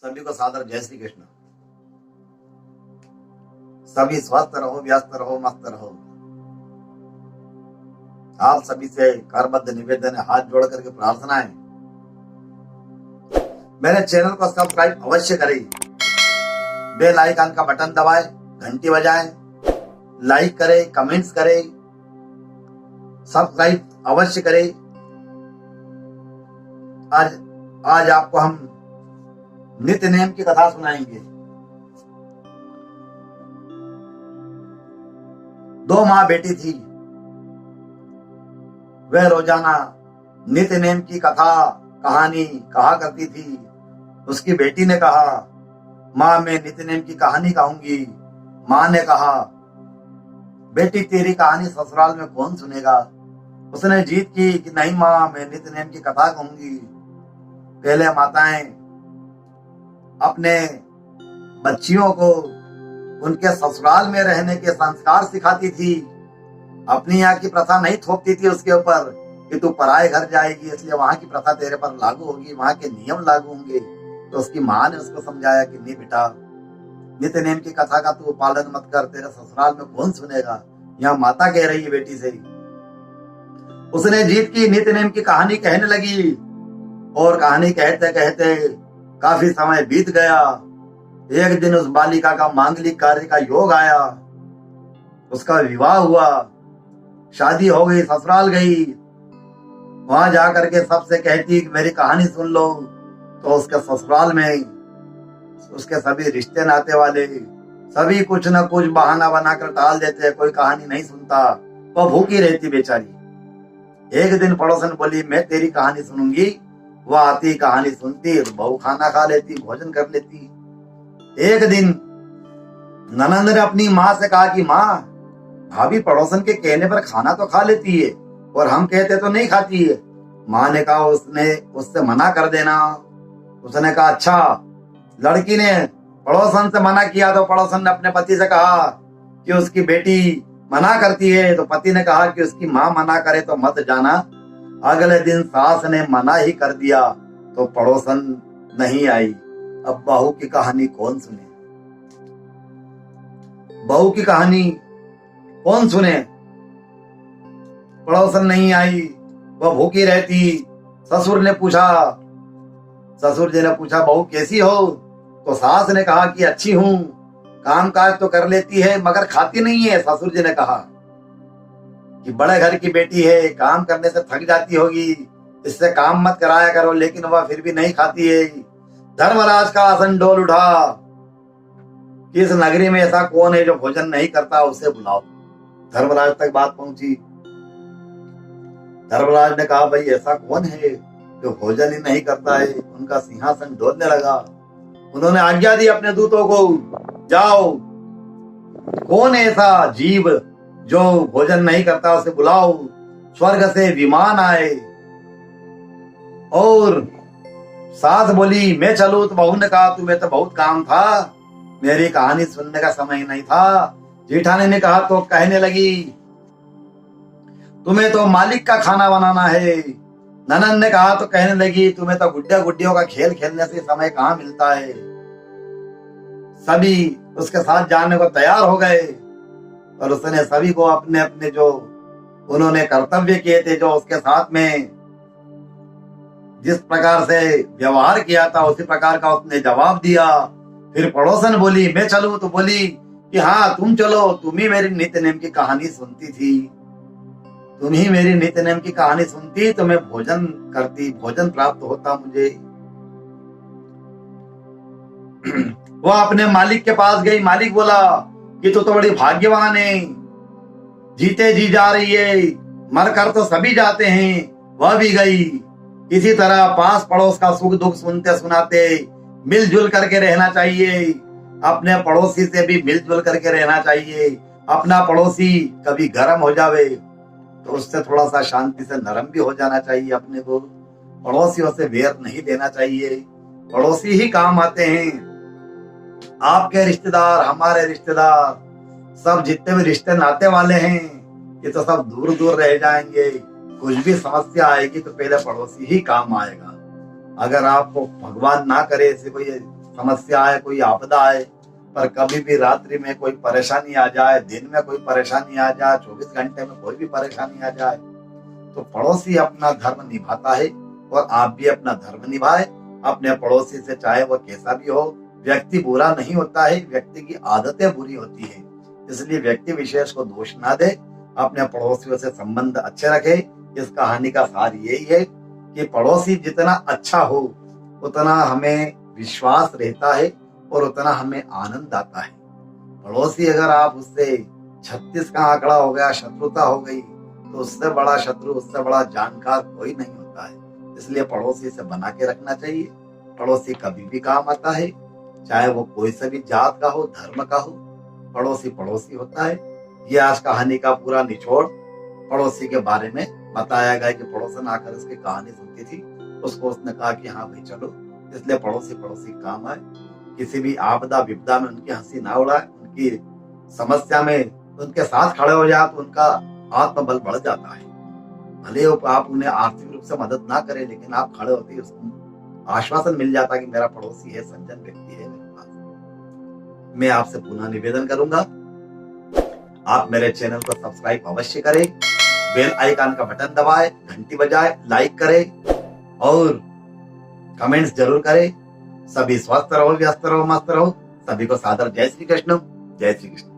सभी को सादर जय श्री कृष्ण। सभी स्वस्थ रहो, व्यस्त रहो, मस्त रहो। आप सभी से करबद्ध निवेदन है, हाथ जोड़ करके प्रार्थना है, मेरे चैनल को सब्सक्राइब अवश्य करें, बेल आइकन का बटन दबाएं, घंटी बजाएं, लाइक करें, कमेंट्स करें, सब्सक्राइब अवश्य करें। आज आपको हम नित्य नेम की कथा सुनाएंगे। 2 माँ बेटी थी, वह रोजाना नित्य नेम की कथा कहानी कहा करती थी। उसकी बेटी ने कहा, माँ मैं नित्य नेम की कहानी कहूंगी। माँ ने कहा, बेटी तेरी कहानी ससुराल में कौन सुनेगा। उसने जीत की कि नहीं माँ, मैं नित्य नेम की कथा कहूंगी। पहले माताएं अपने बच्चियों को उनके ससुराल में रहने के संस्कार सिखाती थी। अपनी यहाँ की प्रथा नहीं थोपती थी उसके ऊपर कि तू पराए घर जाएगी इसलिए वहां की प्रथा तेरे पर लागू होगी, वहां के नियम लागू होंगे। तो उसकी माँ ने उसको समझाया कि नहीं बेटा, नित्य नेम की कथा का तू पालन मत कर, तेरे ससुराल में कौन सुनेगा। यहाँ माता कह रही है बेटी से। उसने जीत की, नित्य नेम की कहानी कहने लगी और कहानी कहते कहते काफी समय बीत गया। एक दिन उस बालिका का मांगलिक कार्य का योग आया, उसका विवाह हुआ, शादी हो गई, ससुराल गई। वहां जाकर के सबसे कहती कि मेरी कहानी सुन लो। तो उसके ससुराल में उसके सभी रिश्ते नाते वाले सभी कुछ न कुछ बहाना बनाकर टाल देते, कोई कहानी नहीं सुनता, वो भूखी रहती बेचारी। एक दिन पड़ोसन बोली, मैं तेरी कहानी सुनूंगी। वह आती, कहानी सुनती, बहू खाना खा लेती, भोजन कर लेती। एक दिन ननंद ने अपनी माँ से कहा कि माँ, भाभी पड़ोसन के कहने पर खाना तो खा लेती है और हम कहते तो नहीं खाती है। माँ ने कहा उससे मना कर देना। उसने कहा अच्छा। लड़की ने पड़ोसन से मना किया तो पड़ोसन ने अपने पति से कहा कि उसकी बेटी मना करती है। तो पति ने कहा कि उसकी माँ मना करे तो मत जाना। अगले दिन सास ने मना ही कर दिया तो पड़ोसन नहीं आई। अब बहू की कहानी कौन सुने, बहू की कहानी कौन सुने। पड़ोसन नहीं आई, वह भूखी रहती। ससुर जी ने पूछा बहू कैसी हो। तो सास ने कहा कि अच्छी हूं, काम काज तो कर लेती है मगर खाती नहीं है। ससुर जी ने कहा कि बड़े घर की बेटी है, काम करने से थक जाती होगी, इससे काम मत कराया करो। लेकिन वह फिर भी नहीं खाती है। धर्मराज का आसन डोल उठा कि इस नगरी में ऐसा कौन है जो भोजन नहीं करता, उसे बुलाओ। धर्मराज तक बात पहुंची। धर्मराज ने कहा, भाई ऐसा कौन है जो भोजन ही नहीं करता है। उनका सिंहासन डोलने लगा। उन्होंने आज्ञा दी अपने दूतों को, जाओ कौन ऐसा जीव जो भोजन नहीं करता, उसे बुलाओ। स्वर्ग से विमान आए और सास बोली मैं चलूं। तो बहू ने कहा तुम्हें तो बहुत काम था, मेरी कहानी सुनने का समय नहीं था। जेठानी ने कहा तो कहने लगी तुम्हें तो मालिक का खाना बनाना है। ननंद ने कहा तो कहने लगी तुम्हें तो गुड्डिया गुड्डियों का खेल खेलने से समय कहाँ मिलता है। सभी उसके साथ जाने को तैयार हो गए और उसने सभी को अपने अपने जो उन्होंने कर्तव्य किए थे, जो उसके साथ में जिस प्रकार से व्यवहार किया था उसी प्रकार का उसने जवाब दिया। फिर पड़ोसन बोली मैं चलूं। तो बोली कि हाँ तुम चलो, तुम ही मेरी नित्य नेम की कहानी सुनती थी, तुम ही मेरी नित्य नेम की कहानी सुनती तो मैं भोजन करती, भोजन प्राप्त होता मुझे। वह अपने मालिक के पास गई। मालिक बोला कि तू तो बड़ी भाग्यवान है, जीते जी जा रही है, मरकर तो सभी जाते हैं। वह भी गई। इसी तरह पास पड़ोस का सुख दुख सुनते सुनाते मिलजुल करके रहना चाहिए। अपने पड़ोसी से भी मिलजुल करके रहना चाहिए। अपना पड़ोसी कभी गर्म हो जावे तो उससे थोड़ा सा शांति से नरम भी हो जाना चाहिए। अपने को पड़ोसियों से वैर नहीं देना चाहिए। पड़ोसी ही काम आते हैं। आपके रिश्तेदार, हमारे रिश्तेदार, सब जितने भी रिश्ते नाते वाले हैं ये तो सब दूर दूर रह जाएंगे। कुछ भी समस्या आएगी तो पहले पड़ोसी ही काम आएगा। अगर आपको भगवान ना करे ऐसी कोई समस्या आए, कोई आपदा आए, पर कभी भी रात्रि में कोई परेशानी आ जाए, दिन में कोई परेशानी आ जाए, 24 घंटे में कोई भी परेशानी आ जाए, तो पड़ोसी अपना धर्म निभाता है और आप भी अपना धर्म निभाए अपने पड़ोसी से, चाहे वो कैसा भी हो। व्यक्ति बुरा नहीं होता है, व्यक्ति की आदतें बुरी होती है, इसलिए व्यक्ति विशेष को दोष ना दे, अपने पड़ोसियों से संबंध अच्छे रखे। इस कहानी का सार यही है कि पड़ोसी जितना अच्छा हो उतना हमें विश्वास रहता है और उतना हमें आनंद आता है। पड़ोसी अगर आप उससे 36 का आंकड़ा हो गया, शत्रुता हो गई, तो उससे बड़ा शत्रु, उससे बड़ा जानकार कोई नहीं होता है। इसलिए पड़ोसी से बना के रखना चाहिए। पड़ोसी कभी भी काम आता है, चाहे वो कोई से भी जात का हो, धर्म का हो, पड़ोसी पड़ोसी होता है। ये आज कहानी का पूरा निचोड़ पड़ोसी के बारे में बताया गया कि पड़ोसन आकर इसकी कहानी सुनती थी, उसको उसने कहा कि हाँ भाई चलो। इसलिए पड़ोसी पड़ोसी काम आए। किसी भी आपदा विपदा में उनकी हंसी ना उड़ाए, उनकी समस्या में उनके साथ खड़े हो जाए तो उनका आत्मबल बढ़ जाता है। भले आप उन्हें आर्थिक रूप से मदद ना करें, लेकिन आप खड़े होते ही उसको आश्वासन मिल जाता है कि मेरा पड़ोसी है, सज्जन व्यक्ति है मेरे पास। मैं आपसे पुनः निवेदन करूंगा, आप मेरे चैनल को सब्सक्राइब अवश्य करें, बेल आइकन का बटन दबाएं, घंटी बजाएं, लाइक करें और कमेंट्स जरूर करें। सभी स्वस्थ रहो, व्यस्त रहो, मस्त रहो। सभी को सादर जय श्री कृष्ण। जय श्री कृष्ण।